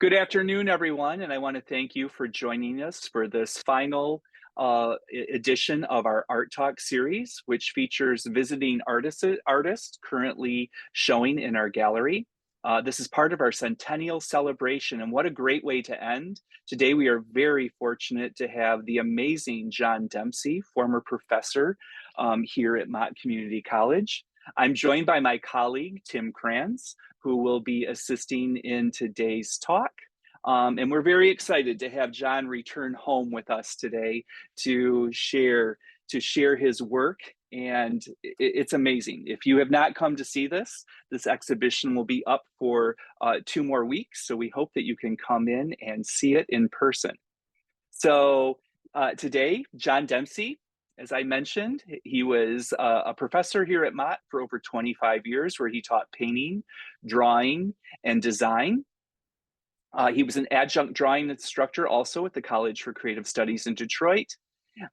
Good afternoon, everyone, and I want to thank you for joining us for this final edition of our Art Talk series, which features visiting artists currently showing in our gallery. This is part of our centennial celebration, and what a great way to end. Today, we are very fortunate to have the amazing John Dempsey, former professor here at Mott Community College. I'm joined by my colleague, Tim Kranz, who will be assisting in today's talk. And we're very excited to have John return home with us today to share his work. And it's amazing. If you have not come to see this exhibition will be up for 2 more weeks. So we hope that you can come in and see it in person. So today, John Dempsey, as I mentioned, he was a professor here at Mott for over 25 years, where he taught painting, drawing, and design. He was an adjunct drawing instructor also at the College for Creative Studies in Detroit,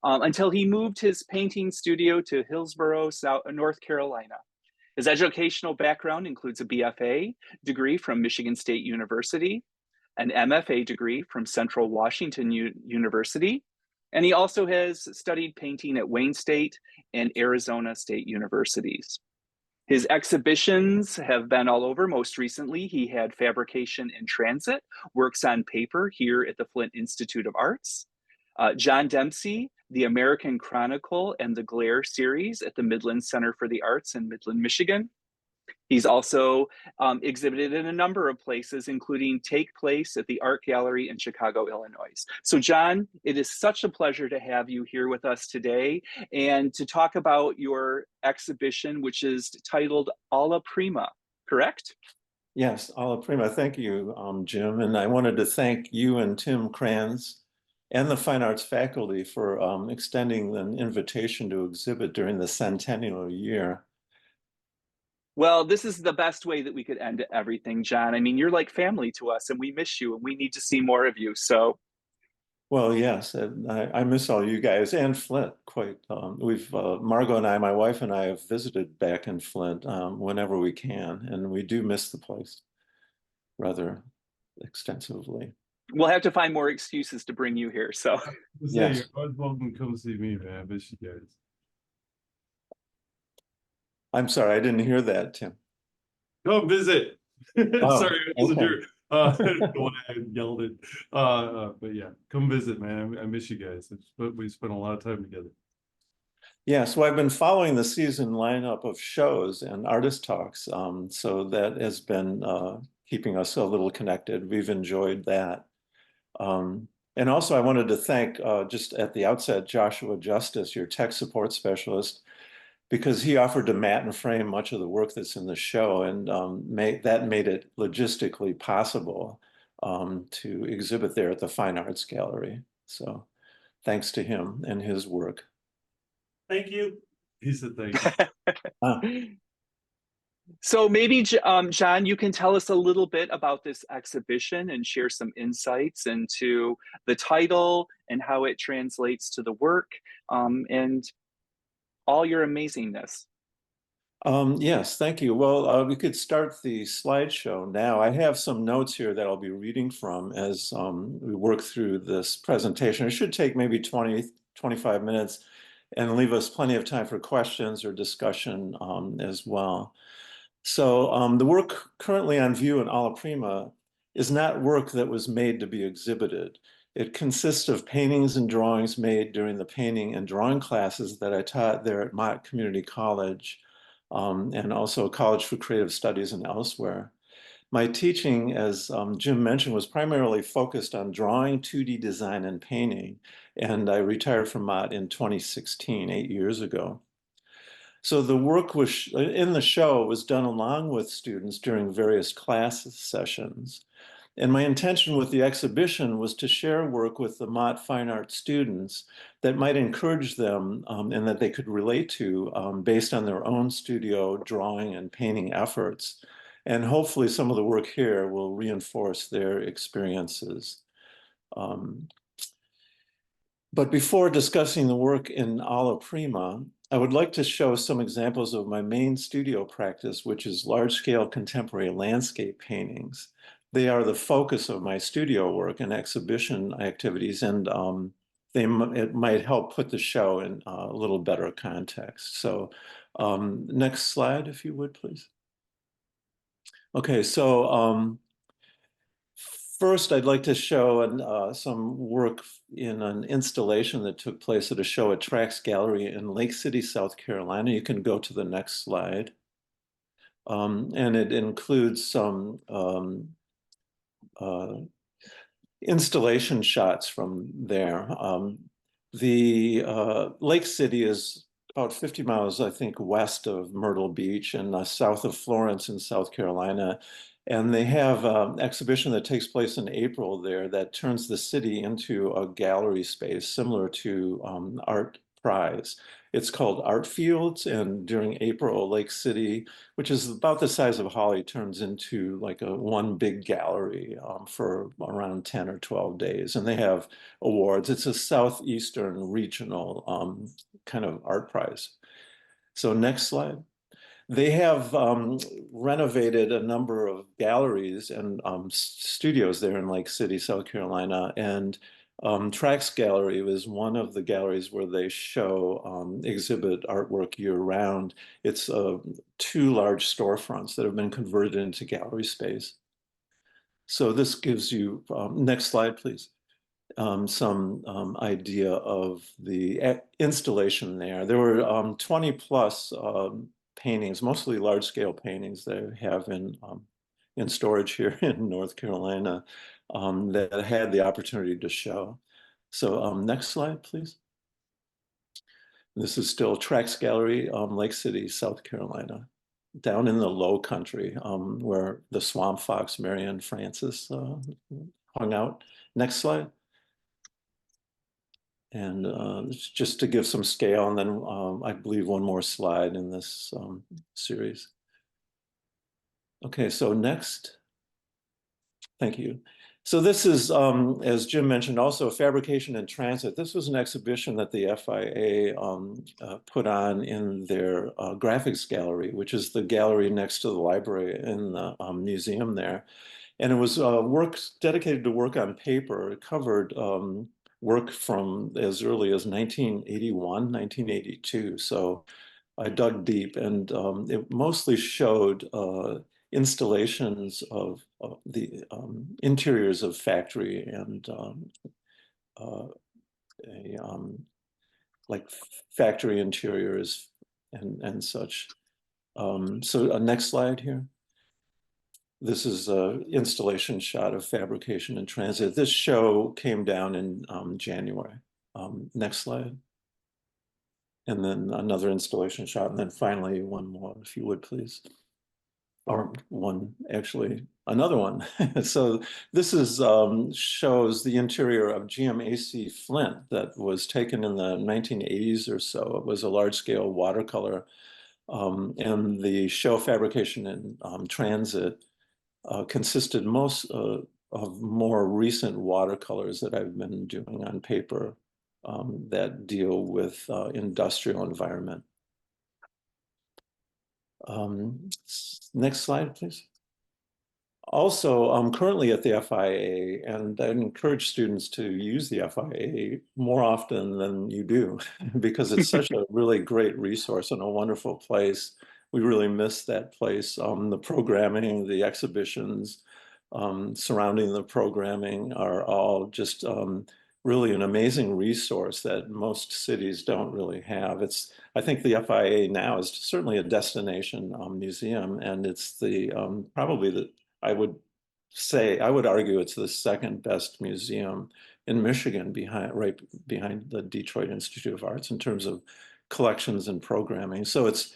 until he moved his painting studio to Hillsborough, North Carolina. His educational background includes a BFA degree from Michigan State University, an MFA degree from Central Washington University, and he also has studied painting at Wayne State and Arizona State Universities. His exhibitions have been all over. Most recently, he had Fabrication in Transit, Works on Paper here at the Flint Institute of Arts. John Dempsey, The American Chronicle and the Glare series at the Midland Center for the Arts in Midland, Michigan. He's also exhibited in a number of places, including Take Place at the Art Gallery in Chicago, Illinois. So, John, it is such a pleasure to have you here with us today and to talk about your exhibition, which is titled Alla Prima, correct? Yes, Alla Prima. Thank you, Jim. And I wanted to thank you and Tim Kranz and the Fine Arts faculty for extending an invitation to exhibit during the centennial year. Well, this is the best way that we could end everything, John. I mean, you're like family to us, and we miss you, and we need to see more of you. So, Well, yes, I miss all you guys and Flint quite. Margot and I, my wife and I, have visited back in Flint whenever we can, and we do miss the place rather extensively. we'll have to find more excuses to bring you here. So, Say, you're always welcome to come see me, man. I miss you guys. I'm sorry, I didn't hear that, Tim. Come visit. Oh, Sorry, I wasn't okay. here. I don't know why I yelled it. But yeah, come visit, man. I miss you guys. We spent a lot of time together. Yeah, so I've been following the season lineup of shows and artist talks, so that has been keeping us a little connected. We've enjoyed that. And also I wanted to thank, just at the outset, Joshua Justice, your tech support specialist, because he offered to mat and frame much of the work that's in the show, and that made it logistically possible to exhibit there at the Fine Arts Gallery. So thanks to him and his work. Thank you. He said thank you. So maybe, John, you can tell us a little bit about this exhibition and share some insights into the title and how it translates to the work, and all your amazingness. Yes, thank you. Well, we could start the slideshow now. I have some notes here that I'll be reading from as we work through this presentation. It should take maybe 20, 25 minutes and leave us plenty of time for questions or discussion as well. So the work currently on view in Alla Prima is not work that was made to be exhibited. It consists of paintings and drawings made during the painting and drawing classes that I taught there at Mott Community College, and also College for Creative Studies and elsewhere. My teaching, as Jim mentioned, was primarily focused on drawing, 2D design, and painting, and I retired from Mott in 2016, 8 years ago. So the work was in the show was done along with students during various class sessions. And my intention with the exhibition was to share work with the Mott Fine Arts students that might encourage them and that they could relate to based on their own studio drawing and painting efforts. And hopefully some of the work here will reinforce their experiences. But before discussing the work in Alla Prima, I would like to show some examples of my main studio practice, which is large-scale contemporary landscape paintings. they are the focus of my studio work and exhibition activities, and it might help put the show in a little better context. So next slide, if you would, please. Okay, so first I'd like to show some work in an installation that took place at a show at Trax Gallery in Lake City, South Carolina. You can go to the next slide. And it includes some uh, installation shots from there. The Lake City is about 50 miles, I think, west of Myrtle Beach and south of Florence in South Carolina. And they have an exhibition that takes place in April there that turns the city into a gallery space similar to Art Prize. It's called Art Fields, and during April, Lake City, which is about the size of Holly, turns into like a one big gallery for around 10 or 12 days. And they have awards. It's a Southeastern regional kind of art prize. So next slide. They have renovated a number of galleries and studios there in Lake City, South Carolina. And Trax Gallery was one of the galleries where they show, exhibit artwork year round. It's two large storefronts that have been converted into gallery space. So this gives you, next slide, please, some idea of the installation there. There were 20 plus paintings, mostly large scale paintings that I have in storage here in North Carolina that I had the opportunity to show. So next slide, please. This is still Trax Gallery, Lake City, South Carolina, down in the low country where the swamp fox, Marianne Francis, hung out. Next slide. And just to give some scale, and then I believe one more slide in this series. Okay, so next. Thank you. So this is, as Jim mentioned, also Fabrication in Transit. This was an exhibition that the FIA put on in their graphics gallery, which is the gallery next to the library in the museum there. And it was work dedicated to work on paper. It covered work from as early as 1981, 1982. So I dug deep, and it mostly showed installations of the interiors of factory and like factory interiors and such. So next slide here. This is an installation shot of Fabrication in Transit. This show came down in January. Next slide. And then another installation shot. And then finally, one more, if you would, please. Or one, actually, another one. So this is shows the interior of GMAC Flint that was taken in the 1980s or so. It was a large-scale watercolor. And the show Fabrication in Transit consisted most of more recent watercolors that I've been doing on paper that deal with industrial environment. Next slide, please. Also, I'm currently at the FIA, and I encourage students to use the FIA more often than you do because it's such a really great resource and a wonderful place. We really miss that place. The programming, the exhibitions surrounding the programming are all just really an amazing resource that most cities don't really have. I think the FIA now is certainly a destination museum, and it's probably I would argue it's the second best museum in Michigan right behind the Detroit Institute of Arts in terms of collections and programming. So it's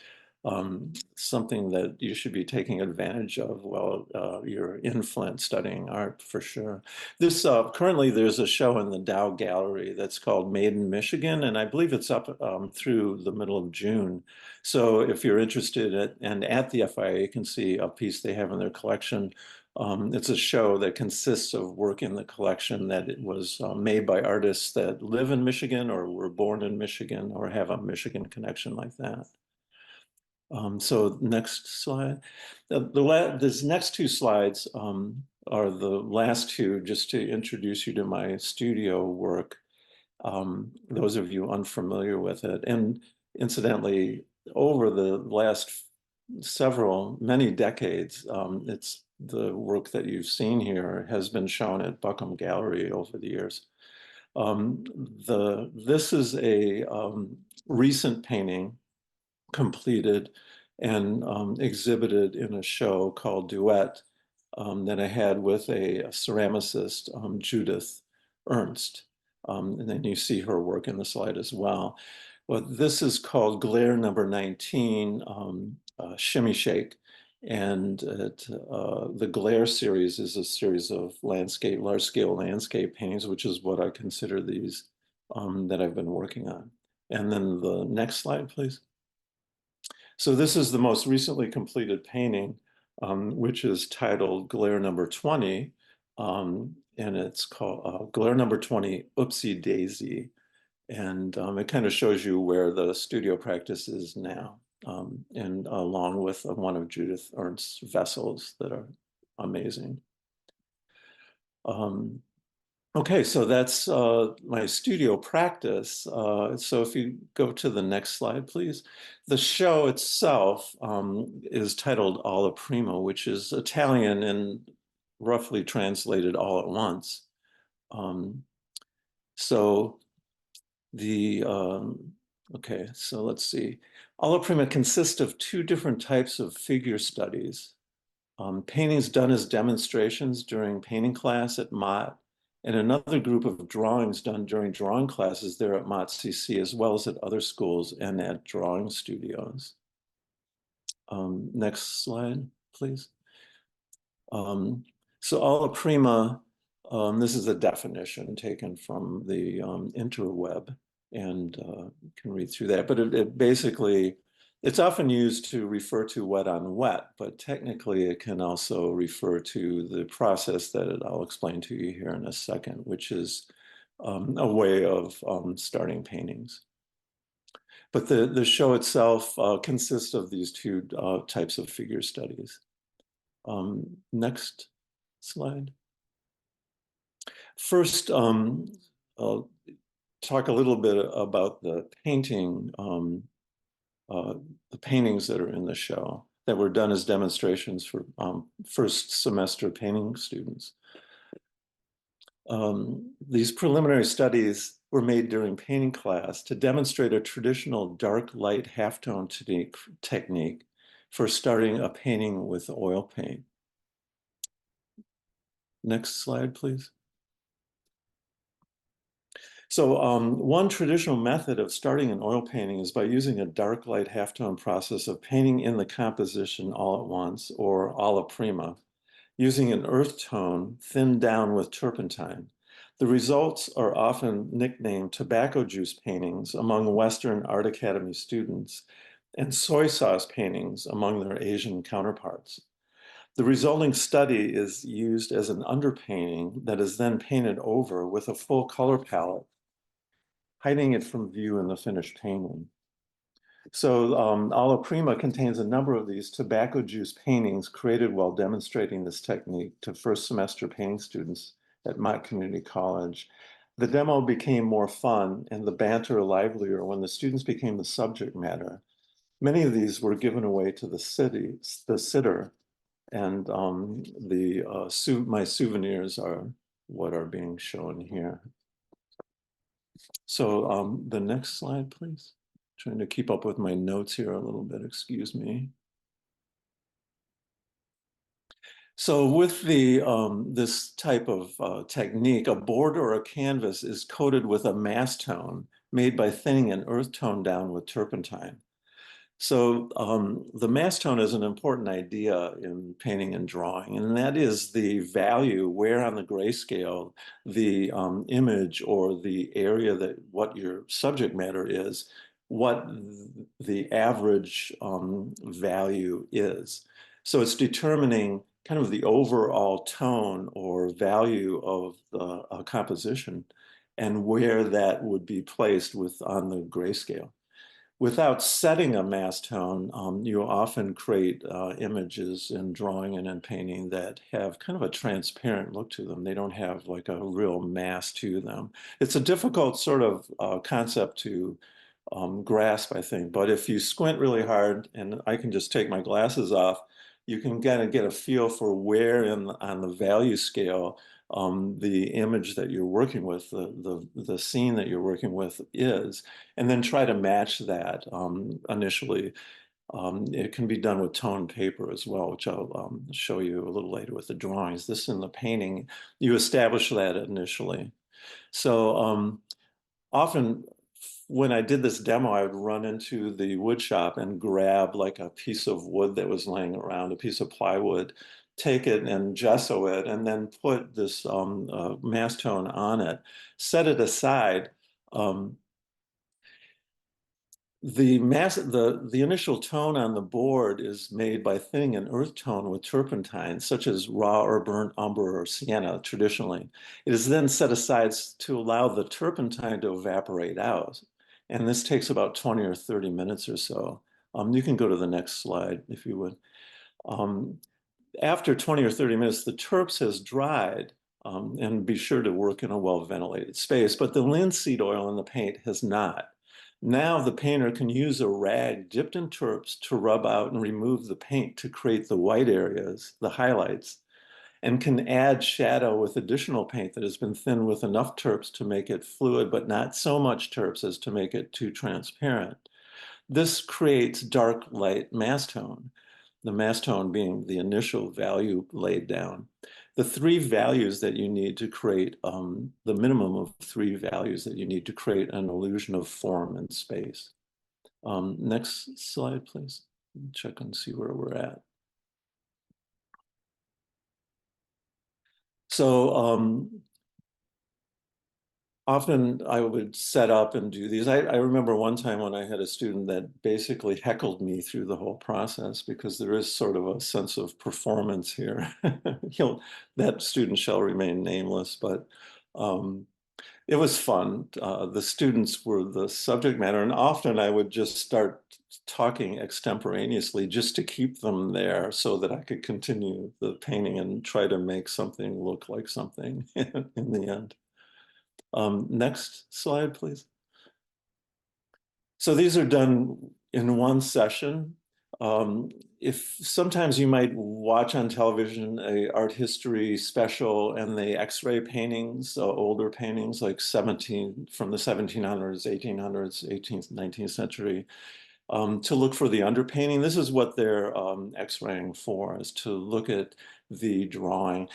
something that you should be taking advantage of while you're in Flint studying art for sure. Currently there's a show in the Dow Gallery that's called Made in Michigan, and I believe it's up through the middle of June. So if you're interested at the FIA, you can see a piece they have in their collection. It's a show that consists of work in the collection that it was made by artists that live in Michigan or were born in Michigan or have a Michigan connection like that. So next slide. These next two slides are the last two, just to introduce you to my studio work. Those of you unfamiliar with it. And incidentally, over the last many decades, it's the work that you've seen here has been shown at Buckham Gallery over the years. This is a recent painting completed and exhibited in a show called Duet that I had with a ceramicist, Judith Ernst. And then you see her work in the slide as well. But this is called Glare number 19, Shimmy Shake. And the Glare series is a series of large-scale landscape paintings, which is what I consider these that I've been working on. And then the next slide, please. So this is the most recently completed painting, which is titled Glare number 20. And it's called Glare number 20, Oopsie Daisy. And it kind of shows you where the studio practice is now, and along with one of Judith Ernst's vessels that are amazing. Okay, so that's my studio practice. So if you go to the next slide, please. The show itself is titled Alla Prima, which is Italian and roughly translated all at once. Okay, so let's see. Alla Prima consists of two different types of figure studies. Paintings done as demonstrations during painting class at Mott, and another group of drawings done during drawing classes there at Mott CC, as well as at other schools and at drawing studios. Next slide, please. So Alla Prima, this is a definition taken from the interweb, and you can read through that. But it basically, it's often used to refer to wet on wet, but technically it can also refer to the process that I'll explain to you here in a second, which is a way of starting paintings. But the show itself consists of these two types of figure studies. Next slide. First, I'll talk a little bit about the paintings that are in the show that were done as demonstrations for first semester painting students. These preliminary studies were made during painting class to demonstrate a traditional dark light halftone technique for starting a painting with oil paint. Next slide, please. So one traditional method of starting an oil painting is by using a dark light halftone process of painting in the composition all at once, or alla prima, using an earth tone thinned down with turpentine. The results are often nicknamed tobacco juice paintings among Western Art Academy students and soy sauce paintings among their Asian counterparts. The resulting study is used as an underpainting that is then painted over with a full color palette, hiding it from view in the finished painting. So Alla Prima contains a number of these tobacco juice paintings created while demonstrating this technique to first semester painting students at Mott Community College. The demo became more fun and the banter livelier when the students became the subject matter. Many of these were given away to the sitter, and my souvenirs are what are being shown here. So the next slide, please. Trying to keep up with my notes here a little bit, excuse me. So with this type of technique, a board or a canvas is coated with a mass tone made by thinning an earth tone down with turpentine. So the mass tone is an important idea in painting and drawing, and that is the value where on the grayscale the image or the area that what your subject matter is, what the average value is. So it's determining kind of the overall tone or value of the composition and where that would be placed on the grayscale. without setting a mass tone, you often create images in drawing and in painting that have kind of a transparent look to them. They don't have like a real mass to them. It's a difficult sort of concept to grasp, I think. But if you squint really hard, and I can just take my glasses off, you can kind of get a feel for where on the value scale the image that you're working with, the scene that you're working with is, and then try to match that initially. It can be done with toned paper as well, which I'll show you a little later with the drawings. This in the painting, you establish that initially. So often when I did this demo, I would run into the wood shop and grab like a piece of wood that was laying around, a piece of plywood, take it and gesso it, and then put this mass tone on it, set it aside. Um, the initial tone on the board is made by thinning an earth tone with turpentine, such as raw or burnt umber or sienna traditionally. It is then set aside to allow the turpentine to evaporate out. And this takes about 20 or 30 minutes or so. You can go to the next slide if you would. Um, After 20 or 30 minutes, the terps has dried, and be sure to work in a well-ventilated space, but the linseed oil in the paint has not. Now the painter can use a rag dipped in terps to rub out and remove the paint to create the white areas, the highlights, and can add shadow with additional paint that has been thinned with enough terps to make it fluid, but not so much terps as to make it too transparent. This creates dark light mass tone, the mass tone being the initial value laid down. The three values that you need to create, the minimum of three values that you need to create an illusion of form and space. Next slide, please. Check and see where we're at. So often I would set up and do these. I remember one time when I had a student that basically heckled me through the whole process because there is sort of a sense of performance here. That student shall remain nameless, but it was fun. The students were the subject matter, and often I would just start talking extemporaneously just to keep them there so that I could continue the painting and try to make something look like something in the end. Next slide, please. So these are done in one session. If sometimes you might watch on television a art history special and the X-ray paintings, older paintings like from the 1700s, 1800s, 18th, 19th century, to look for the underpainting. This is what they're X-raying for, is to look at the drawing.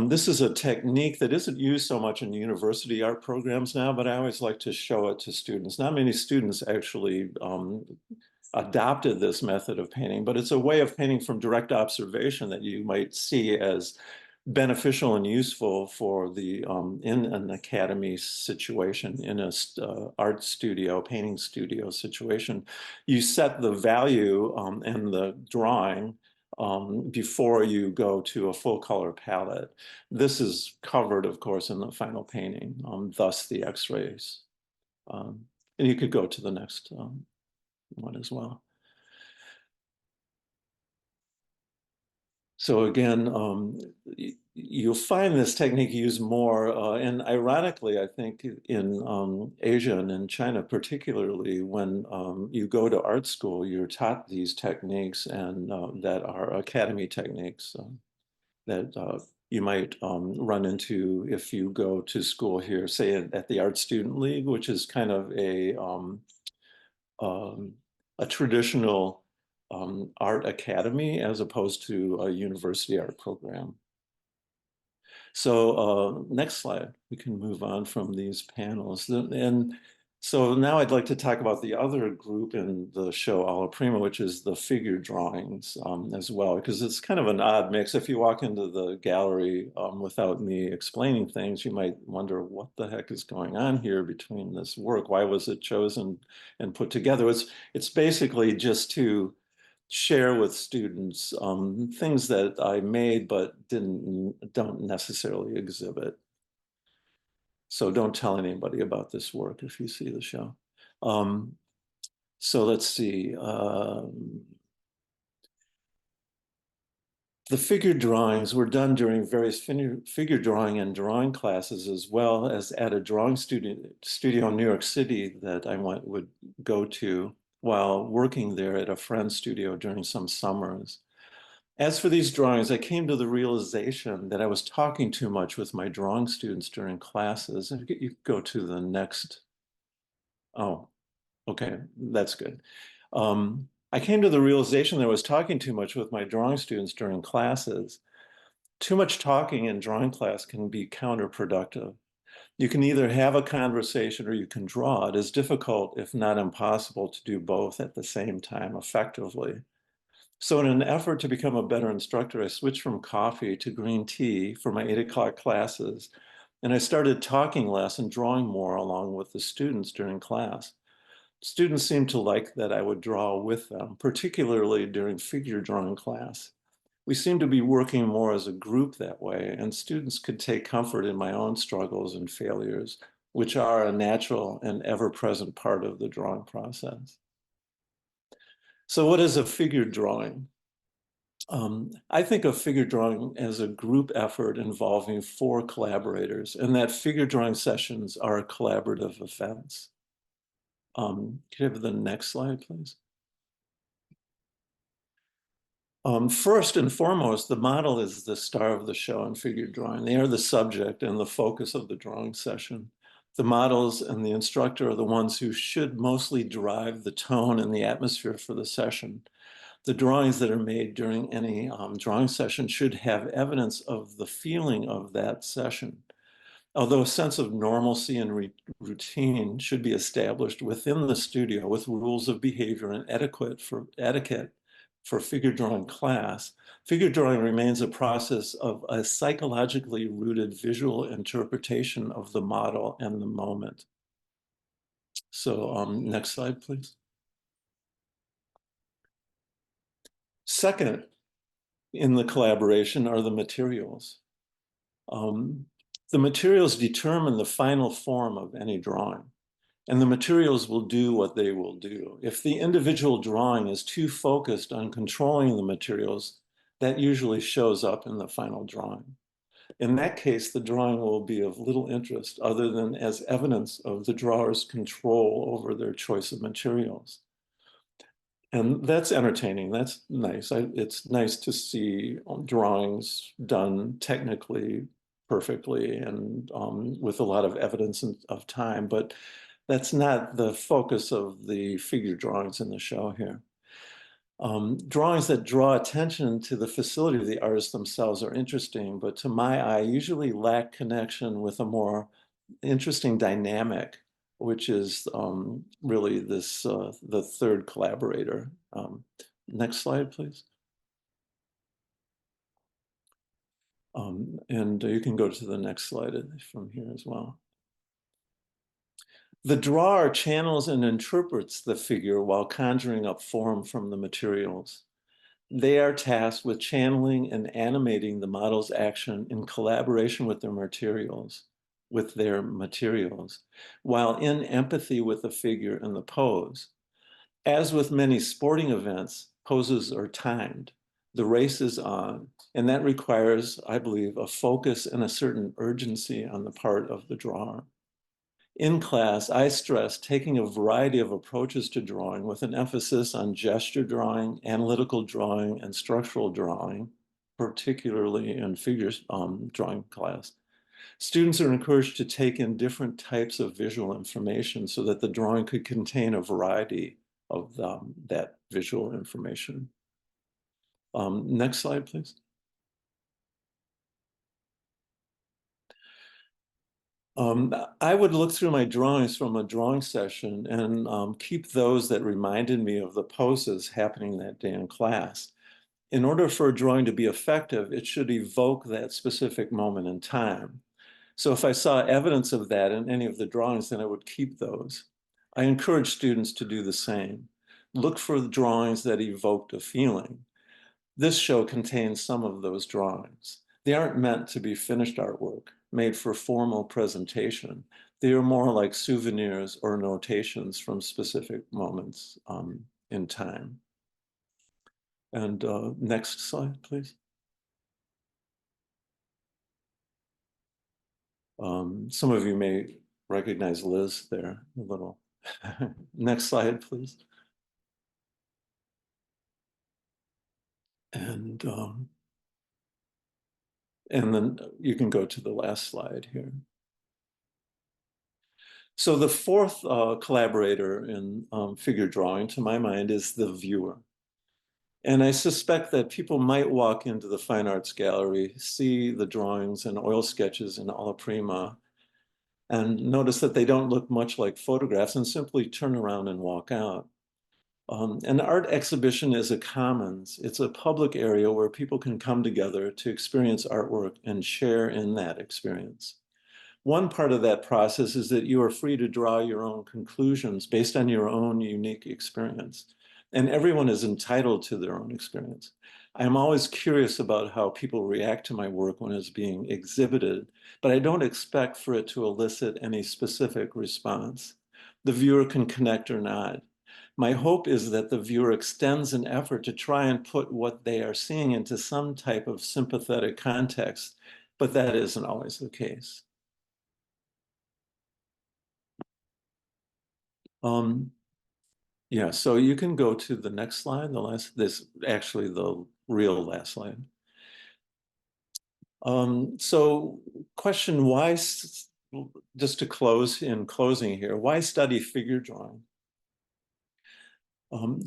This is a technique that isn't used so much in university art programs now, but I always like to show it to students. Not many students actually adopted this method of painting, but it's a way of painting from direct observation that you might see as beneficial and useful for the in an academy situation, in a art studio, painting studio situation. You set the value and the drawing before you go to a full color palette. This is covered, of course, in the final painting, thus the X-rays. And you could go to the next one as well. So again, you'll find this technique used more, and ironically, I think in Asia and in China particularly, when you go to art school, you're taught these techniques and that are academy techniques that you might run into if you go to school here, say at the Art Student League, which is kind of a traditional art academy as opposed to a university art program. So next slide, we can move on from these panels. And so now I'd like to talk about the other group in the show Alla Prima, which is the figure drawings as well, because it's kind of an odd mix. If you walk into the gallery without me explaining things, you might wonder what the heck is going on here between this work. Why was it chosen and put together? It's basically just to share with students things that I made but don't necessarily exhibit. So don't tell anybody about this work if you see the show. So let's see. The figure drawings were done during various figure drawing and drawing classes, as well as at a drawing studio in New York City that I would go to while working there at a friend's studio during some summers. As for these drawings, I came to the realization that I was talking too much with my drawing students during classes. You go to the next. Oh, okay, that's good. I came to the realization that I was talking too much with my drawing students during classes. Too much talking in drawing class can be counterproductive. You can either have a conversation or you can draw. It is difficult, if not impossible, to do both at the same time effectively. So in an effort to become a better instructor, I switched from coffee to green tea for my 8 o'clock classes, and I started talking less and drawing more along with the students during class. Students seemed to like that I would draw with them, particularly during figure drawing class. We seemed to be working more as a group that way, and students could take comfort in my own struggles and failures, which are a natural and ever-present part of the drawing process. So what is a figure drawing? I think of figure drawing as a group effort involving 4 collaborators, and that figure drawing sessions are collaborative events. Can you have the next slide, please? First and foremost, the model is the star of the show in figure drawing. They are the subject and the focus of the drawing session. The models and the instructor are the ones who should mostly drive the tone and the atmosphere for the session. The drawings that are made during any drawing session should have evidence of the feeling of that session. Although a sense of normalcy and routine should be established within the studio with rules of behavior and etiquette for figure drawing class, figure drawing remains a process of a psychologically rooted visual interpretation of the model and the moment. So next slide, please. Second, in the collaboration are the materials. The materials determine the final form of any drawing, and the materials will do what they will do. If the individual drawing is too focused on controlling the materials, that usually shows up in the final drawing. In that case, the drawing will be of little interest other than as evidence of the drawer's control over their choice of materials. And that's entertaining. That's nice. It's nice to see drawings done technically perfectly and with a lot of evidence of time, but that's not the focus of the figure drawings in the show here. Drawings that draw attention to the facility of the artists themselves are interesting, but to my eye, usually lack connection with a more interesting dynamic, which is really this the third collaborator. Next slide, please. And you can go to the next slide from here as well. The drawer channels and interprets the figure while conjuring up form from the materials. They are tasked with channeling and animating the model's action in collaboration with their materials, while in empathy with the figure and the pose. As with many sporting events, poses are timed. The race is on, and that requires, I believe, a focus and a certain urgency on the part of the drawer. In class, I stress taking a variety of approaches to drawing with an emphasis on gesture drawing, analytical drawing, and structural drawing, particularly in figure drawing class. Students are encouraged to take in different types of visual information so that the drawing could contain a variety of that visual information. Next slide, please. I would look through my drawings from a drawing session and keep those that reminded me of the poses happening that day in class. In order for a drawing to be effective, it should evoke that specific moment in time. So if I saw evidence of that in any of the drawings, then I would keep those. I encourage students to do the same. Look for the drawings that evoked a feeling. This show contains some of those drawings. They aren't meant to be finished artwork, made for formal presentation. They are more like souvenirs or notations from specific moments in time. And next slide, please. Some of you may recognize Liz there a little. Next slide, please. And then you can go to the last slide here. So the fourth collaborator in figure drawing, to my mind, is the viewer. And I suspect that people might walk into the Fine Arts Gallery, see the drawings and oil sketches in alla prima, and notice that they don't look much like photographs and simply turn around and walk out. An art exhibition is a commons. It's a public area where people can come together to experience artwork and share in that experience. One part of that process is that you are free to draw your own conclusions based on your own unique experience. And everyone is entitled to their own experience. I'm always curious about how people react to my work when it's being exhibited, but I don't expect for it to elicit any specific response. The viewer can connect or not. My hope is that the viewer extends an effort to try and put what they are seeing into some type of sympathetic context, but that isn't always the case. Yeah, so you can go to the next slide, actually the real last slide. So question, why, just to close in closing here, why study figure drawing?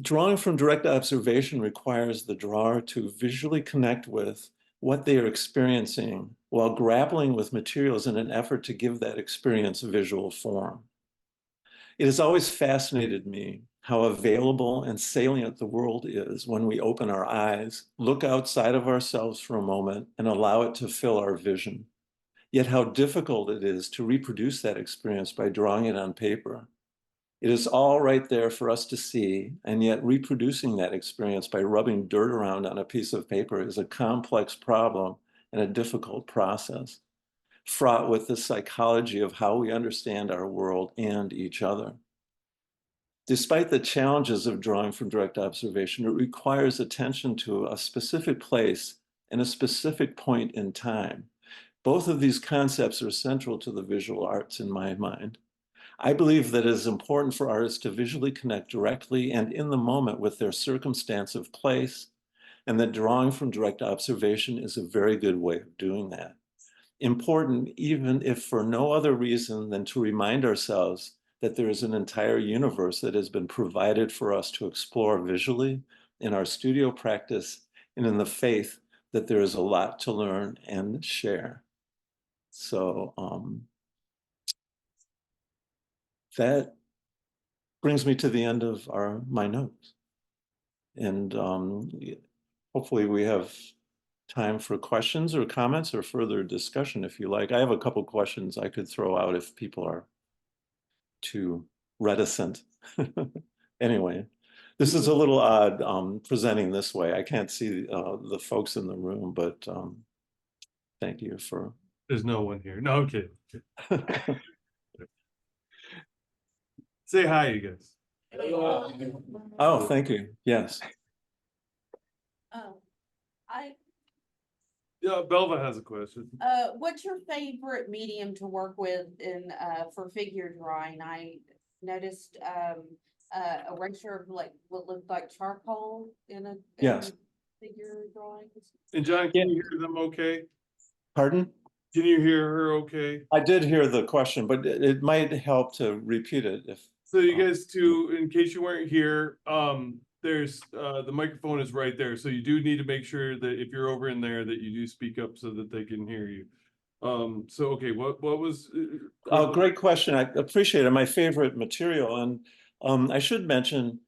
Drawing from direct observation requires the drawer to visually connect with what they are experiencing while grappling with materials in an effort to give that experience visual form. It has always fascinated me how available and salient the world is when we open our eyes, look outside of ourselves for a moment, and allow it to fill our vision. Yet how difficult it is to reproduce that experience by drawing it on paper. It is all right there for us to see, and yet reproducing that experience by rubbing dirt around on a piece of paper is a complex problem and a difficult process, fraught with the psychology of how we understand our world and each other. Despite the challenges of drawing from direct observation, it requires attention to a specific place and a specific point in time. Both of these concepts are central to the visual arts in my mind. I believe that it is important for artists to visually connect directly and in the moment with their circumstance of place, and that drawing from direct observation is a very good way of doing that. Important even if for no other reason than to remind ourselves that there is an entire universe that has been provided for us to explore visually in our studio practice and in the faith that there is a lot to learn and share. So that brings me to the end of my notes. And hopefully we have time for questions or comments or further discussion if you like. I have a couple questions I could throw out if people are too reticent. Anyway, this is a little odd presenting this way. I can't see the folks in the room, but thank you for. There's no one here. No, I'm kidding. Say hi, you guys. Oh, thank you. Yes. I, Yeah, Belva has a question. what's your favorite medium to work with in, for figure drawing? I noticed, a erasure of like what looked like charcoal in Yes. figure drawings. And John, can you hear them okay? Pardon? Can you hear her okay? I did hear the question, but it might help to repeat it if. So you guys too, in case you weren't here, there's the microphone is right there. So you do need to make sure that if you're over in there that you do speak up so that they can hear you. So okay, what was Oh, great question. I appreciate it. My favorite material. And I should mention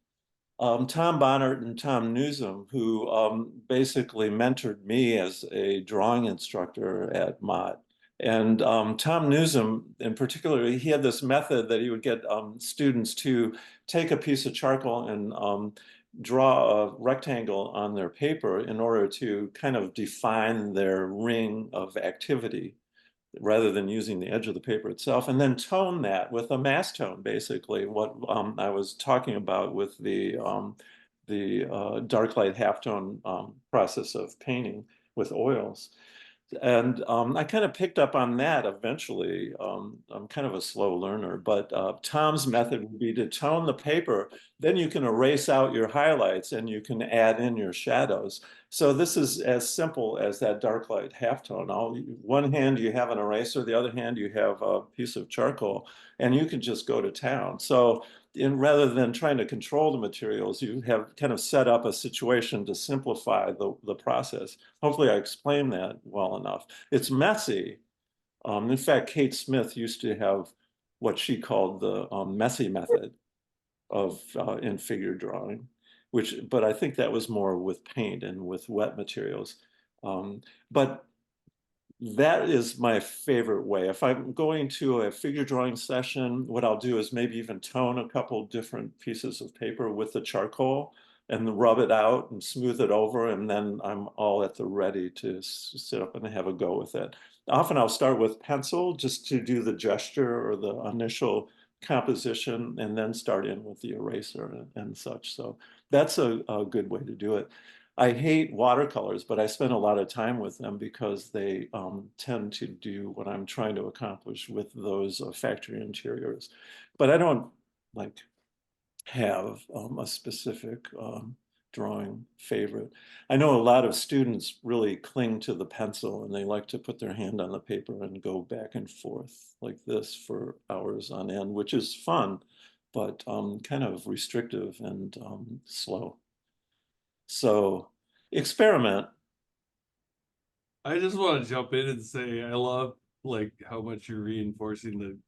Tom Bonnert and Tom Newsom, who basically mentored me as a drawing instructor at Mott. And Tom Newsom, in particular, he had this method that he would get students to take a piece of charcoal and draw a rectangle on their paper in order to kind of define their ring of activity. rather than using the edge of the paper itself, and then tone that with a mass tone, basically what I was talking about with the dark light halftone process of painting with oils. And I kind of picked up on that eventually. I'm kind of a slow learner, but Tom's method would be to tone the paper. Then you can erase out your highlights and you can add in your shadows. So this is as simple as that dark light halftone. One hand you have an eraser, the other hand you have a piece of charcoal, and you can just go to town. So rather than trying to control the materials, you have kind of set up a situation to simplify the process. Hopefully I explained that well enough. It's messy. In fact, Kate Smith used to have what she called the messy method of in figure drawing, but I think that was more with paint and with wet materials. But that is my favorite way. If I'm going to a figure drawing session, what I'll do is maybe even tone a couple different pieces of paper with the charcoal and rub it out and smooth it over, and then I'm all at the ready to sit up and have a go with it. Often I'll start with pencil just to do the gesture or the initial composition, and then start in with the eraser and such. So that's a good way to do it. I hate watercolors, but I spend a lot of time with them because they tend to do what I'm trying to accomplish with those factory interiors. But I don't like have a specific drawing favorite. I know a lot of students really cling to the pencil and they like to put their hand on the paper and go back and forth like this for hours on end, which is fun, but kind of restrictive and slow. So experiment. I just want to jump in and say I love like how much you're reinforcing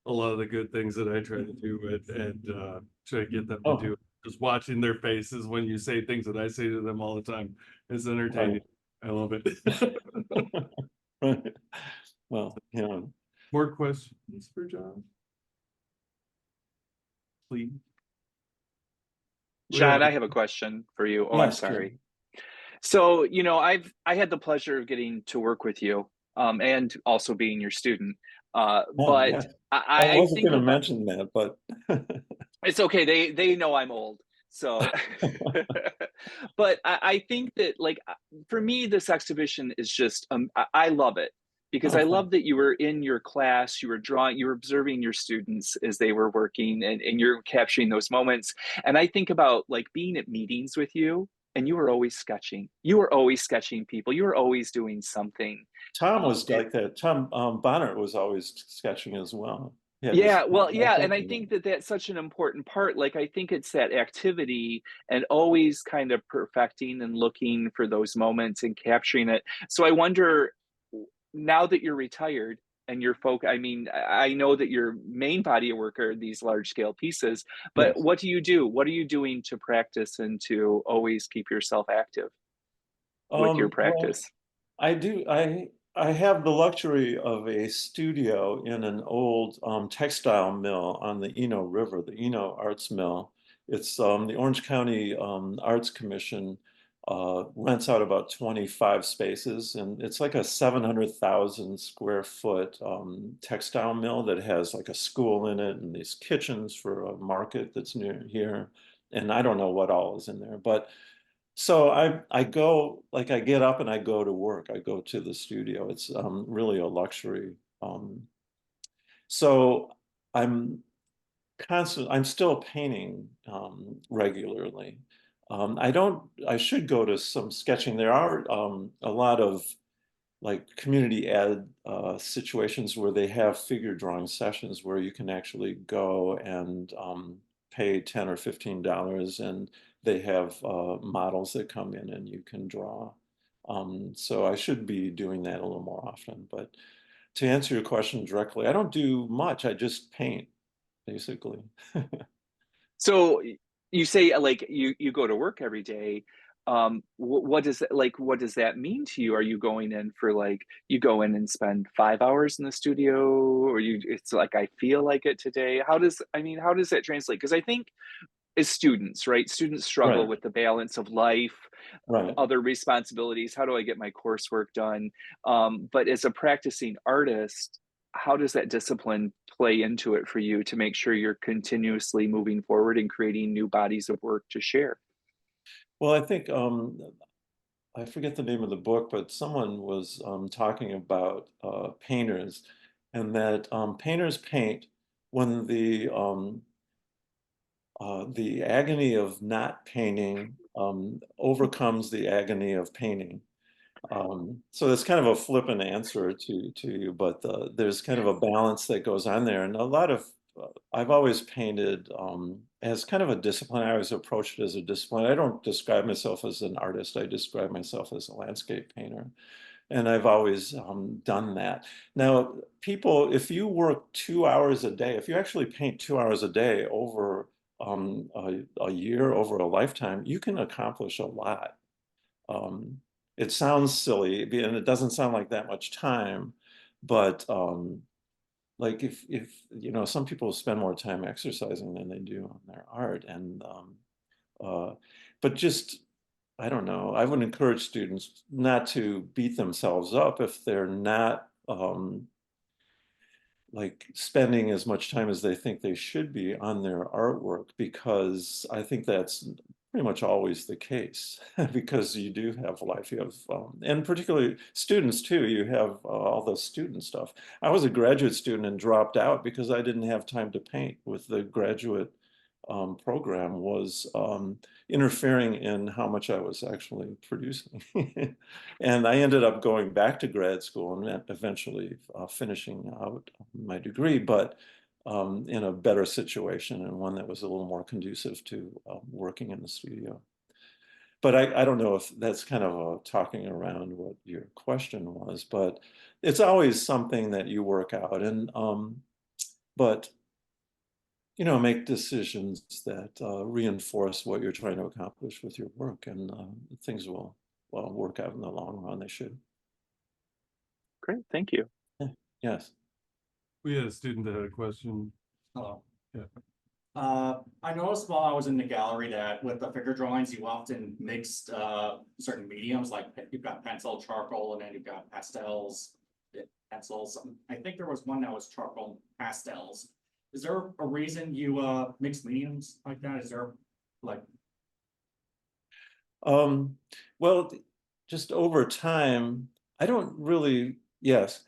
a lot of the good things that I try to do and try to get them to do. Oh, Just watching their faces when you say things that I say to them all the time is entertaining. right. I love it. Right. Well, you know, More questions for John? Please. We John, have I have a question for you. Oh, I'm yes, sorry. Jim. So, I had the pleasure of getting to work with you, and also being your student. Oh, But yeah. I I wasn't think going to about mention that, but it's okay. They know I'm old. So, but I think that like for me, this exhibition is just I love it because oh, I thanks. love that you were in your class, you were drawing, you were observing your students as they were working, and you're capturing those moments. And I think about like being at meetings with you, and you were always sketching. You were always sketching people. You were always doing something. Tom Um, was like that. Tom Bonner was always sketching as well. He had his Yeah, well, yeah, and notebook I think that that's such an important part. Like, I think it's that activity and always kind of perfecting and looking for those moments and capturing it. So I wonder, now that you're retired and you're I mean, I know that your main body of work are these large scale pieces, but yes. what do you do? What are you doing to practice and to always keep yourself active with your Well, practice? I do. I have the luxury of a studio in an old textile mill on the Eno River, the Eno Arts Mill. It's the Orange County Arts Commission rents out about 25 spaces, and it's like a 700,000 square foot textile mill that has like a school in it and these kitchens for a market that's near here. And I don't know what all is in there, but so I go, like I get up and I go to work. I go to the studio. It's really a luxury. Um, so I'm I'm still painting regularly. I should go to some sketching. There are a lot of like community ed situations where they have figure drawing sessions where you can actually go and pay $10 or $15, and they have models that come in and you can draw. So I should be doing that a little more often. But to answer your question directly, I don't do much. I just paint, basically. So you say like you go to work every day. What does that like? What does that mean to you? Are you going in for like you go in and spend 5 hours in the studio, or you? It's like I feel like it today. How does I mean? How does that translate? Because I think as students, right? Students struggle Right, with the balance of life, right. other responsibilities. How do I get my coursework done? But as a practicing artist, how does that discipline play into it for you to make sure you're continuously moving forward and creating new bodies of work to share? Well, I think I forget the name of the book, but someone was talking about painters, and that painters paint when the agony of not painting overcomes the agony of painting. So that's kind of a flippant answer to you, but there's kind of a balance that goes on there, and a lot of I've always painted as kind of a discipline. I always approach it as a discipline. I don't describe myself as an artist. I describe myself as a landscape painter, and I've always done that. Now, people, if you work 2 hours a day, if you actually paint 2 hours a day over a year, over a lifetime, you can accomplish a lot. Um, it sounds silly, and it doesn't sound like that much time, but like if some people spend more time exercising than they do on their art, and uh, but just I don't know. I would encourage students not to beat themselves up if they're not like spending as much time as they think they should be on their artwork, because I think that's pretty much always the case because you do have life, you have and particularly students too, you have all the student stuff. I was a graduate student and dropped out because I didn't have time to paint. With the graduate program was interfering in how much I was actually producing. And I ended up going back to grad school and eventually finishing out my degree, but in a better situation and one that was a little more conducive to working in the studio. But I don't know if that's kind of talking around what your question was, but it's always something that you work out, and but make decisions that reinforce what you're trying to accomplish with your work, and things will well work out in the long run. They should. Great, thank you. Yeah. Yes. We had a student that had a question. Hello. Yeah. I noticed while I was in the gallery that with the figure drawings, you often mixed certain mediums, like you've got pencil, charcoal, and then you've got pastels, pencils. I think there was one that was charcoal pastels. Is there a reason you mix mediums like that? Is there like Um, well, just over time, I don't really, yes.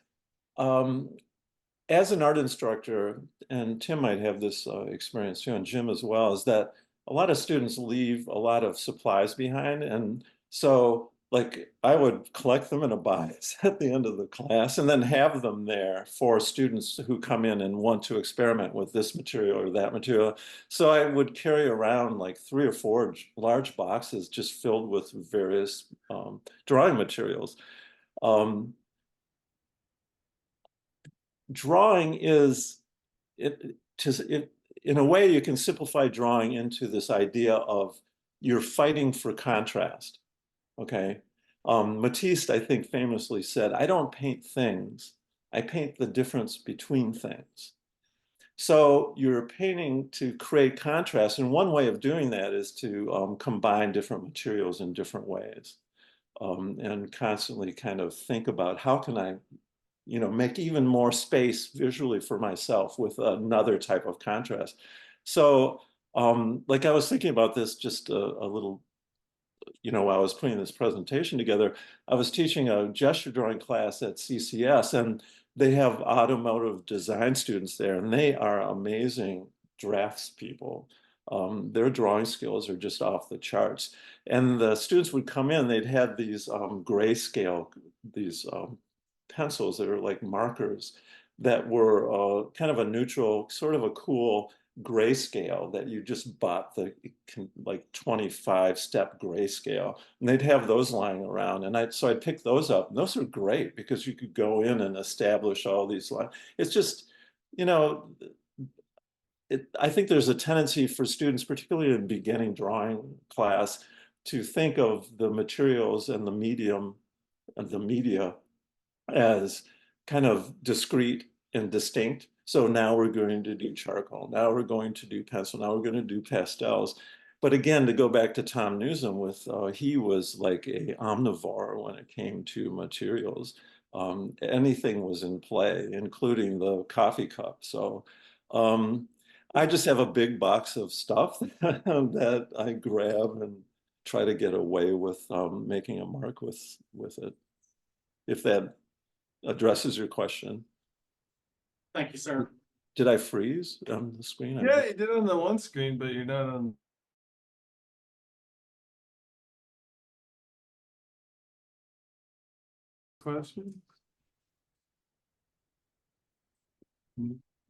Um, as an art instructor, and Tim might have this experience too, and Jim as well, is that a lot of students leave a lot of supplies behind. And so like I would collect them in a box at the end of the class and then have them there for students who come in and want to experiment with this material or that material. So I would carry around like 3 or 4 large boxes just filled with various drawing materials. Um, Drawing is in a way you can simplify drawing into this idea of you're fighting for contrast. Okay. Matisse, I think, famously said, I don't paint things, I paint the difference between things. So you're painting to create contrast, and one way of doing that is to combine different materials in different ways, and constantly kind of think about how can I make even more space visually for myself with another type of contrast. So like I was thinking about this just a little, while I was putting this presentation together. I was teaching a gesture drawing class at CCS, and they have automotive design students there, and they are amazing drafts people. Their drawing skills are just off the charts. And the students would come in, they'd had these grayscale, these pencils that are like markers that were kind of a neutral, sort of a cool grayscale that you just bought the like 25-step grayscale, and they'd have those lying around, and I'd pick those up, and those are great because you could go in and establish all these lines. It's just, I think there's a tendency for students, particularly in beginning drawing class, to think of the materials and the medium and the media as kind of discrete and distinct. So now we're going to do charcoal. Now we're going to do pencil. Now we're going to do pastels. But again, to go back to Tom Newsom, he was like a omnivore when it came to materials. Anything was in play, including the coffee cup. So I just have a big box of stuff that I grab and try to get away with making a mark with it, if that addresses your question. Thank you, sir. Did I freeze on the screen? Yeah, you did it on the one screen, but you're not on. Question?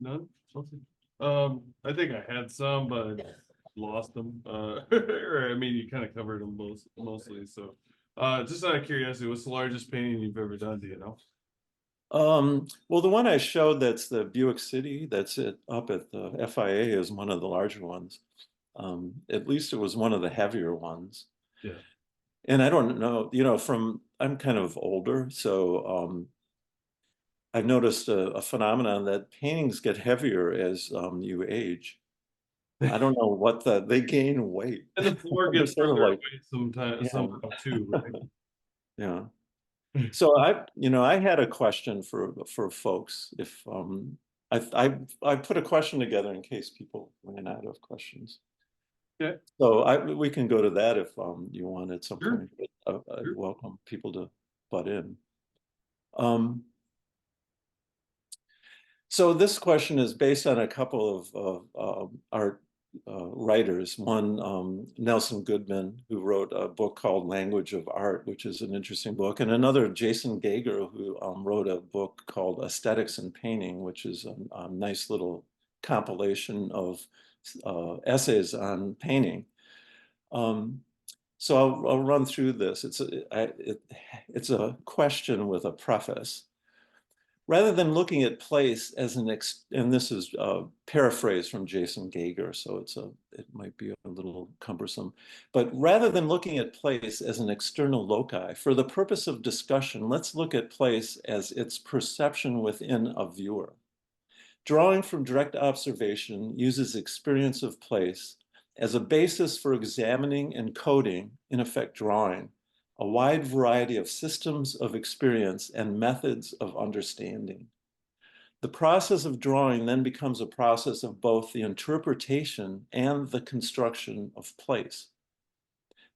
None? Okay. I think I had some, but I lost them. Or I mean, you kind of covered them mostly. So, just out of curiosity, what's the largest painting you've ever done? Do you know? Well, the one I showed, that's the Buick City, that's it up at the FIA, is one of the larger ones. At least it was one of the heavier ones. Yeah. And I don't know, I'm kind of older, so I've noticed a phenomenon that paintings get heavier as you age. I don't know they gain weight. And the floor They're gets sort of further like, away sometimes, yeah. somehow too, right? Yeah. So I had a question for folks. If I put a question together in case people ran out of questions. Okay. So we can go to that if you want at some Sure. point. But I'd Sure. welcome people to butt in. So this question is based on a couple of art writers. One, Nelson Goodman, who wrote a book called Language of Art, which is an interesting book, and another, Jason Gager, who wrote a book called Aesthetics in Painting, which is a nice little compilation of essays on painting. So I'll run through this. It's a question with a preface. Rather than looking at place as and this is a paraphrase from Jason Gager, so it might be a little cumbersome, but rather than looking at place as an external loci, for the purpose of discussion, let's look at place as its perception within a viewer. Drawing from direct observation uses experience of place as a basis for examining and coding, in effect drawing, a wide variety of systems of experience and methods of understanding. The process of drawing then becomes a process of both the interpretation and the construction of place.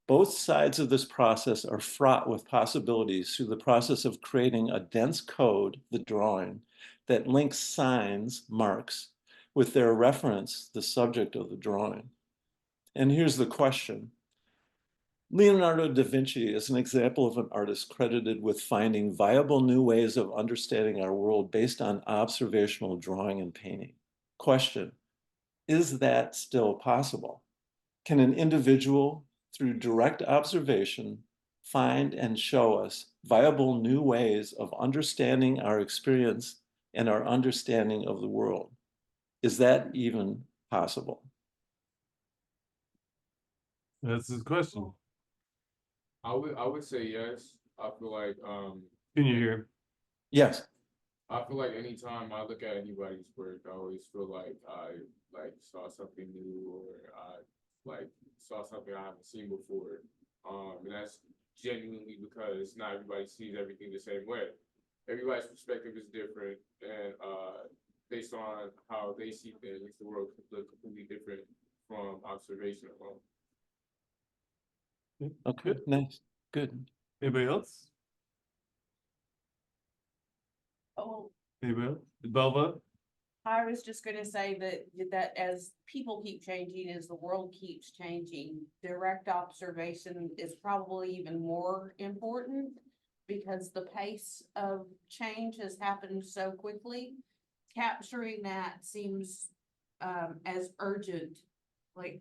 Both sides of this process are fraught with possibilities through the process of creating a dense code, the drawing, that links signs, marks, with their reference, the subject of the drawing. And here's the question. Leonardo da Vinci is an example of an artist credited with finding viable new ways of understanding our world based on observational drawing and painting. Question, is that still possible? Can an individual, through direct observation, find and show us viable new ways of understanding our experience and our understanding of the world? Is that even possible? That's his question. I would say yes. I feel like Can you hear? Yes. I feel like anytime I look at anybody's work, I always feel like I saw something new, or I saw something I haven't seen before. And that's genuinely because not everybody sees everything the same way. Everybody's perspective is different, and based on how they see things, the world could look completely different from observation alone. Okay, nice, good. Anybody else? Oh, Anybody else? Belva? I was just gonna say that as people keep changing, as the world keeps changing, direct observation is probably even more important because the pace of change has happened so quickly. Capturing that seems as urgent, like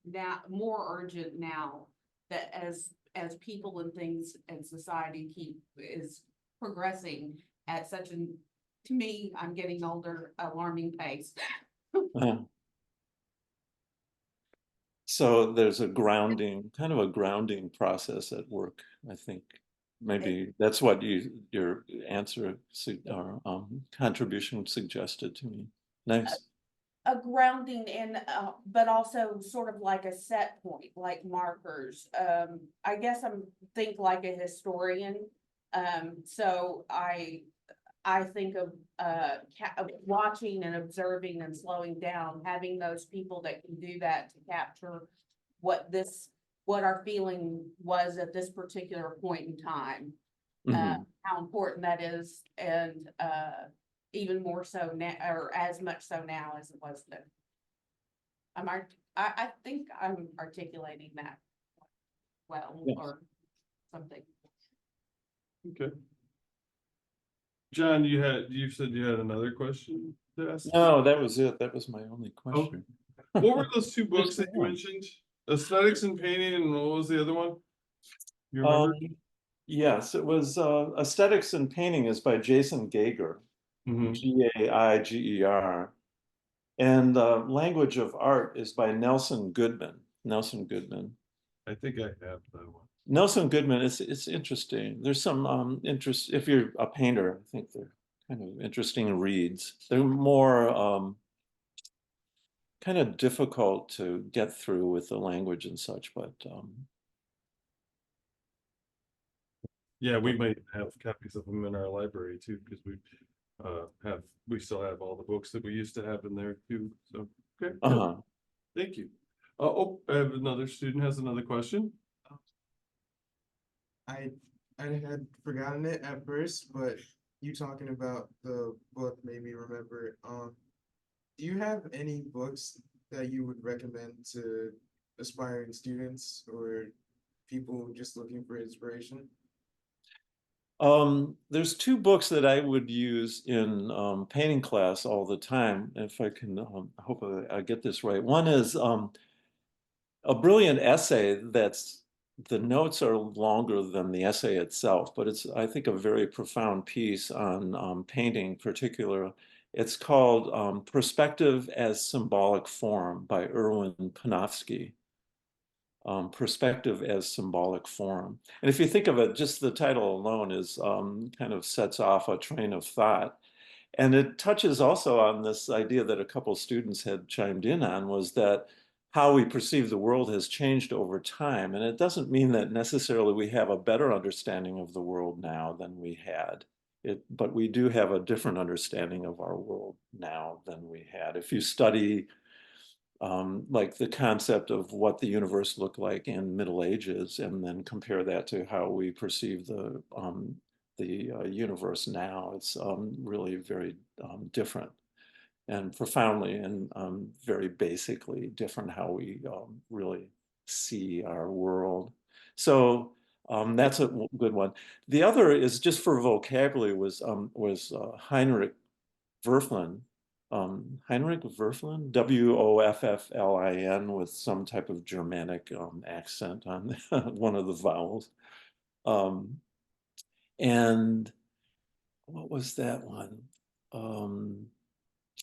now more urgent now that as people and things and society is progressing at such an, to me, I'm getting older, alarming pace. So there's kind of a grounding process at work, I think. maybe that's what your answer or contribution suggested to me. Nice. A grounding and, but also sort of like a set point, like markers. I guess I'm think like a historian. So I think of, of watching and observing and slowing down, having those people that can do that to capture what our feeling was at this particular point in time. How important that is, and, even more so now, or as much so now as it was then. I think I'm articulating that well, Yes. or something. Okay. John, you said you had another question to ask? No, that was it. That was my only question. What were those two books Just that you one. mentioned? Aesthetics and Painting, and what was the other one? You remember? Yes, it was Aesthetics and Painting is by Jason Geiger, Gaiger, and Language of Art is by Nelson Goodman. Nelson Goodman. I think I have that one. Nelson Goodman, it's interesting. There's some interest, if you're a painter, I think they're kind of interesting reads. They're more kind of difficult to get through with the language and such, but Yeah, we might have copies of them in our library too, because we still have all the books that we used to have in there too. So, okay, good. Thank you. Oh, I have another student has another question. I had forgotten it at first, but you talking about the book made me remember. Do you have any books that you would recommend to aspiring students or people just looking for inspiration? There's two books that I would use in painting class all the time, if I can hope I get this right. One is a brilliant essay that's the notes are longer than the essay itself, but it's, I think, a very profound piece on painting particular. It's called Perspective as Symbolic Form by Erwin Panofsky. Perspective as symbolic form. And if you think of it, just the title alone is kind of sets off a train of thought. And it touches also on this idea that a couple students had chimed in on, was that how we perceive the world has changed over time. And it doesn't mean that necessarily we have a better understanding of the world now than we had. But we do have a different understanding of our world now than we had. If you study like the concept of what the universe looked like in Middle Ages, and then compare that to how we perceive the universe now, it's really very different and profoundly and very basically different how we really see our world. So that's a good one. The other is just for vocabulary was Heinrich Wölfflin. Heinrich Wölfflin, Wofflin, with some type of Germanic accent on one of the vowels. And what was that one?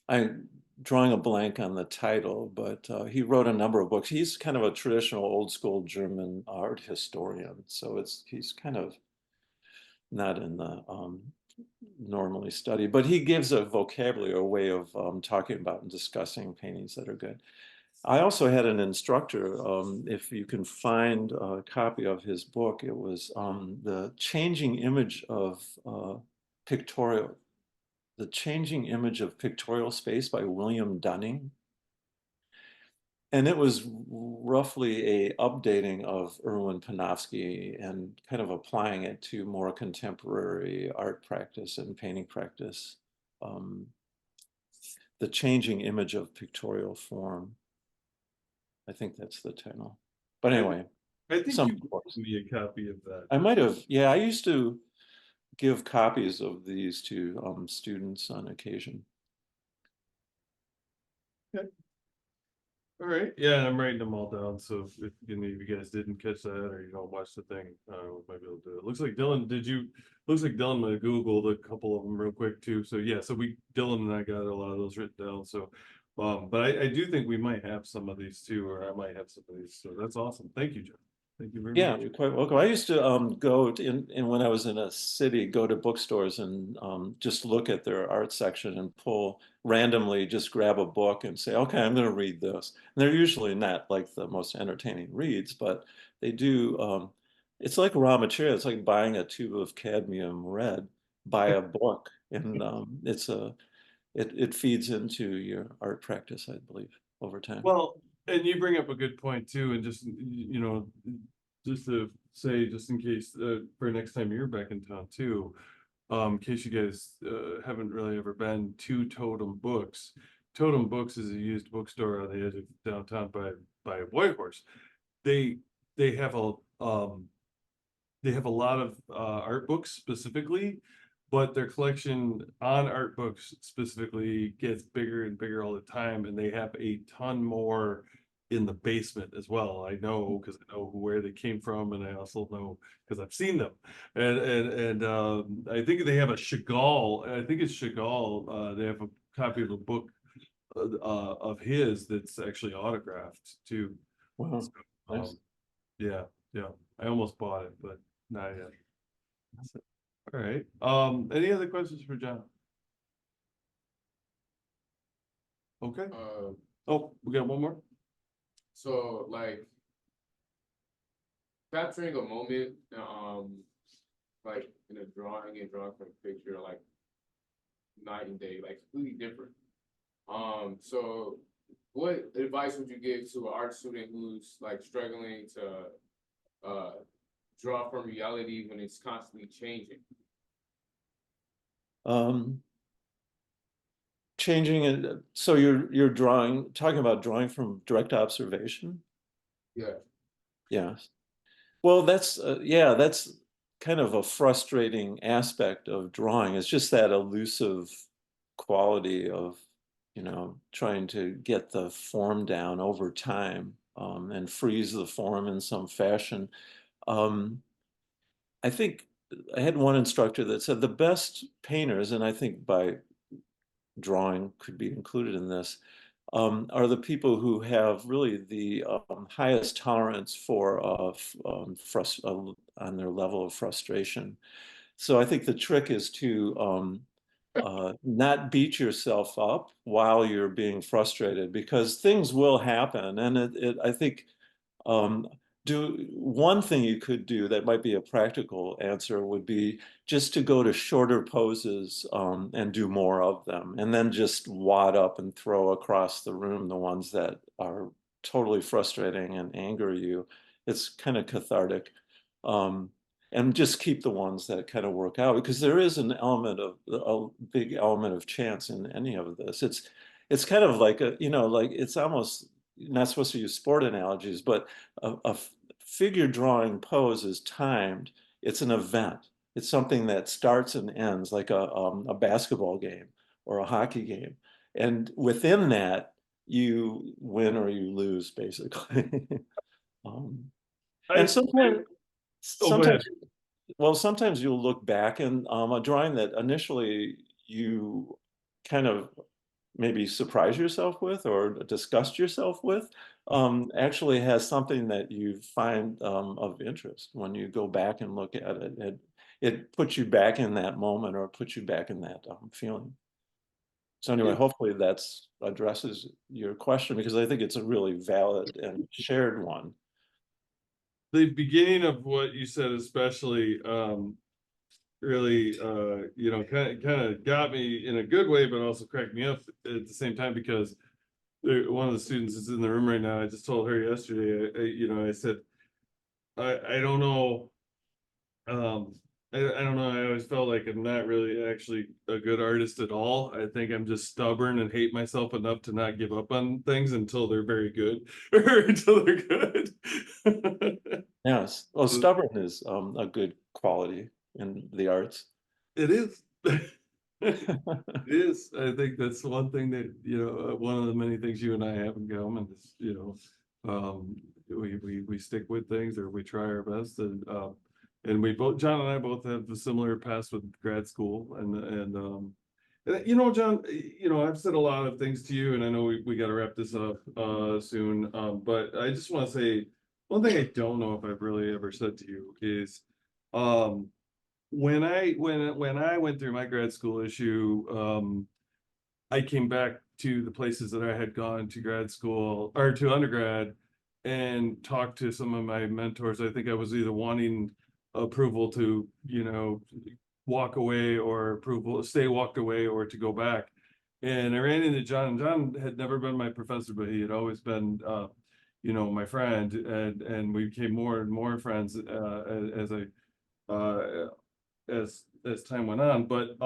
I'm drawing a blank on the title, but he wrote a number of books. He's kind of a traditional old school German art historian. So he's kind of not in the normally study, but he gives a vocabulary, a way of talking about and discussing paintings that are good. I also had an instructor, if you can find a copy of his book, it was The Changing Image of Pictorial Space by William Dunning. And it was roughly a updating of Erwin Panofsky and kind of applying it to more contemporary art practice and painting practice. The Changing Image of Pictorial Form. I think that's the title. But anyway, I think you gave me a copy of that. I might have, yeah, I used to give copies of these to students on occasion. Okay. All right, yeah, I'm writing them all down, so if any of you guys didn't catch that or you don't watch the thing, might be able to do it. Looks like Dylan might have Googled a couple of them real quick too, so yeah, Dylan and I got a lot of those written down, so but I do think we might have some of these too, or I might have some of these, so that's awesome. Thank you, John. Thank you very Yeah, much. you're quite welcome. I used to go to, in when I was in a city, go to bookstores and just look at their art section and pull randomly, just grab a book and say, okay, I'm going to read this. And they're usually not like the most entertaining reads, but they do. It's like raw material. It's like buying a tube of cadmium red, buy a book, and it feeds into your art practice, I believe, over time. Well, and you bring up a good point too, and just, just to say, just in case, for next time you're back in town too, in case you guys, haven't really ever been to Totem Books. Totem Books is a used bookstore on the edge of downtown by Whitehorse. They, they have a, they have a lot of, art books specifically, but their collection on art books specifically gets bigger and bigger all the time, and they have a ton more in the basement as well. I know because I know where they came from, and I also know because I've seen them. And I think they have a Chagall. I think it's Chagall. They have a copy of a book of his that's actually autographed too. Wow, So, nice. yeah, yeah. I almost bought it, but not yet. All right. Any other questions for John? Okay. Oh, we got one more? So like capturing a moment, like in a drawing and drawing from a picture, like night and day, like completely different. So what advice would you give to an art student who's like struggling to draw from reality when it's constantly changing? Changing it. So you're talking about drawing from direct observation? Yeah. Yeah. Well, that's kind of a frustrating aspect of drawing. It's just that elusive quality of, trying to get the form down over time, and freeze the form in some fashion. Um, I think I had one instructor that said the best painters, and I think by drawing could be included in this, are the people who have really the highest tolerance for on their level of frustration. So I think the trick is to not beat yourself up while you're being frustrated, because things will happen, and I think um, do one thing you could do that might be a practical answer would be just to go to shorter poses and do more of them, and then just wad up and throw across the room the ones that are totally frustrating and anger you. It's kind of cathartic. Um, and just keep the ones that kind of work out, because there is an element of a big element of chance in any of this. It's kind of like like it's almost not supposed to use sport analogies, but a figure drawing pose is timed. It's an event. It's something that starts and ends like a basketball game or a hockey game. And within that, you win or you lose, basically. um, and I, oh, go ahead. sometimes, well, sometimes you'll look back and a drawing that initially you kind of maybe surprise yourself with or disgust yourself with actually has something that you find of interest when you go back and look at it. It puts you back in that moment or puts you back in that feeling. So anyway, Yeah. hopefully that's addresses your question, because I think it's a really valid and shared one. The beginning of what you said, especially, really, kind of got me in a good way, but also cracked me up at the same time, because one of the students is in the room right now. I just told her yesterday, I said, I don't know. I don't know. I always felt like I'm not really actually a good artist at all. I think I'm just stubborn and hate myself enough to not give up on things until they're very good or until they're good. Yes. Well, stubborn is a good quality in the arts. It is. It is. I think that's one thing that, one of the many things you and I have in common is, we stick with things, or we try our best, and we both, John and I both have a similar past with grad school, and John, I've said a lot of things to you, and I know we got to wrap this up soon, but I just want to say One thing I don't know if I've really ever said to you is, when I went through my grad school issue, I came back to the places that I had gone to grad school or to undergrad and talked to some of my mentors. I think I was either wanting approval to, walk away or approval, stay walked away or to go back. And I ran into John. John had never been my professor, but he had always been, my friend, and we became more and more friends uh, as time went on. But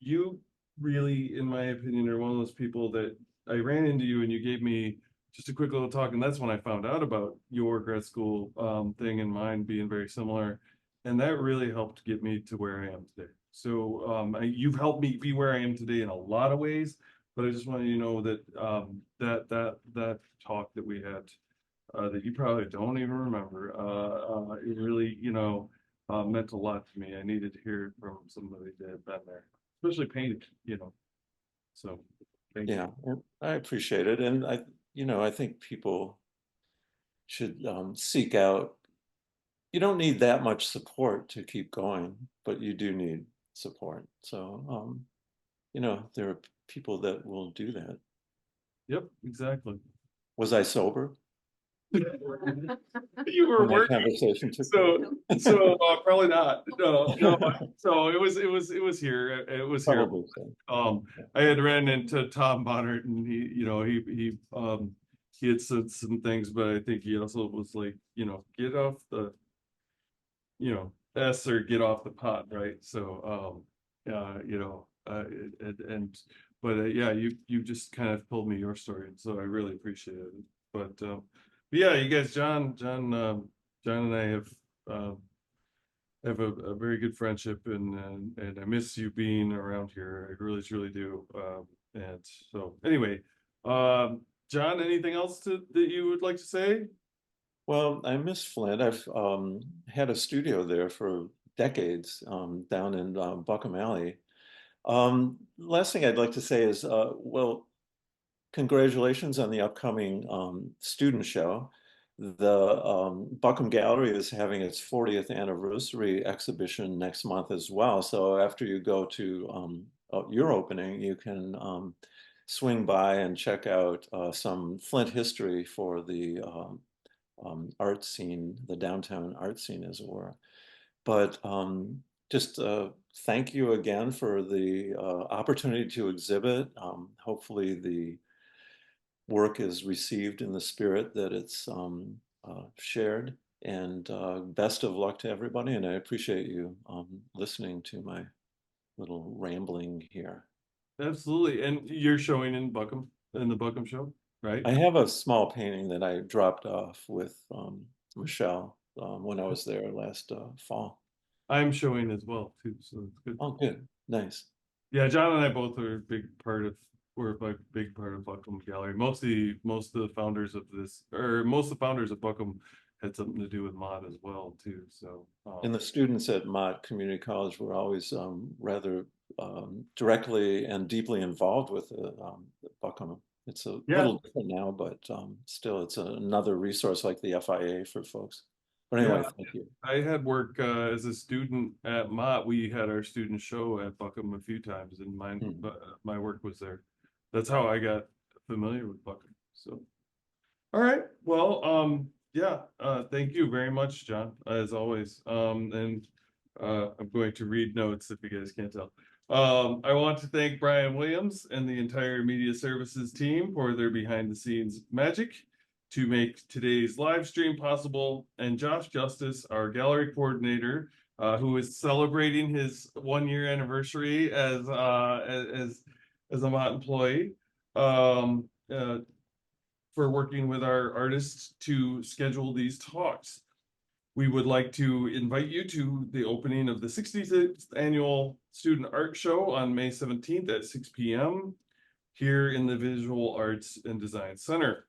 you really, in my opinion, are one of those people that I ran into you and you gave me just a quick little talk, and that's when I found out about your grad school thing and mine being very similar, and that really helped get me to where I am today. So you've helped me be where I am today in a lot of ways, but I just wanted you to know that that talk that we had that you probably don't even remember, it really, meant a lot to me. I needed to hear from somebody that had been there, especially painted. So thank you. Yeah, well, I appreciate it. And I think people should seek out, you don't need that much support to keep going, but you do need support. So, there are people that will do that. Yep, exactly. Was I sober You were when that working, conversation took so probably not. No. So it was here. It was here. Probably so. I had ran into Tom Bonner, and he had said some things, but I think he also was like, get off the, S or get off the pot, right? So, and but yeah, you just kind of told me your story, and so I really appreciate it. But yeah, you guys, John and I have a very good friendship, and I miss you being around here. I really truly do. And so anyway, John, anything else that you would like to say? Well, I miss Flint. I've had a studio there for decades down in Buckham Alley. Last thing I'd like to say is, well, congratulations on the upcoming student show. The Buckham Gallery is having its 40th anniversary exhibition next month as well. So after you go to your opening, you can swing by and check out some Flint history for the art scene, the downtown art scene, as it were. But just thank you again for the opportunity to exhibit. Hopefully the work is received in the spirit that it's shared. And best of luck to everybody. And I appreciate you listening to my little rambling here. Absolutely. And you're showing in the Buckham show, right? I have a small painting that I dropped off with Michelle when I was there last fall. I'm showing as well too, so it's good. Oh, good. Nice. Yeah, John and I both are we're a big part of Buckham Gallery. Most of the founders of most of the founders of Buckham had something to do with mod as well too. So And the students at Mott Community College were always rather directly and deeply involved with the Buckham. It's a little different now, but still it's another resource like the FIA for folks. But anyway, thank you. I had work as a student at Mott. We had our student show at Buckham a few times, and my work was there. That's how I got familiar with Buckham. So, all right. Well, yeah. Thank you very much, John, as always. And I'm going to read notes if you guys can't tell. I want to thank Brian Williams and the entire media services team for their behind the scenes magic to make today's live stream possible, and Josh Justice, our gallery coordinator, who is celebrating his 1 year anniversary as a Mott employee, for working with our artists to schedule these talks. We would like to invite you to the opening of the 66th annual Student Art Show on May 17th at 6 p.m. here in the Visual Arts and Design Center.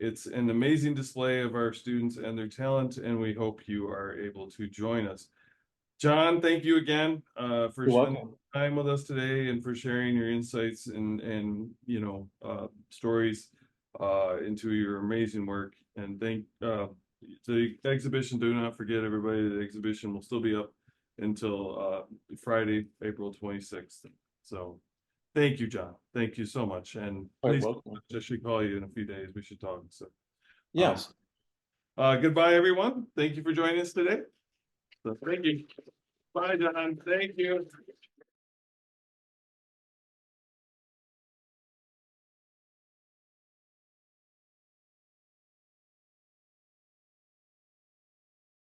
It's an amazing display of our students and their talent, and we hope you are able to join us. John, thank you again for spending time with us today and for sharing your insights and stories into your amazing work. And the exhibition, do not forget, everybody, the exhibition will still be up until Friday, April 26th. So thank you, John. Thank you so much. And Quite please, welcome. I should call you in a few days. We should talk. So Yes. goodbye, everyone. Thank you for joining us today. So thank you. Bye, John. Thank you.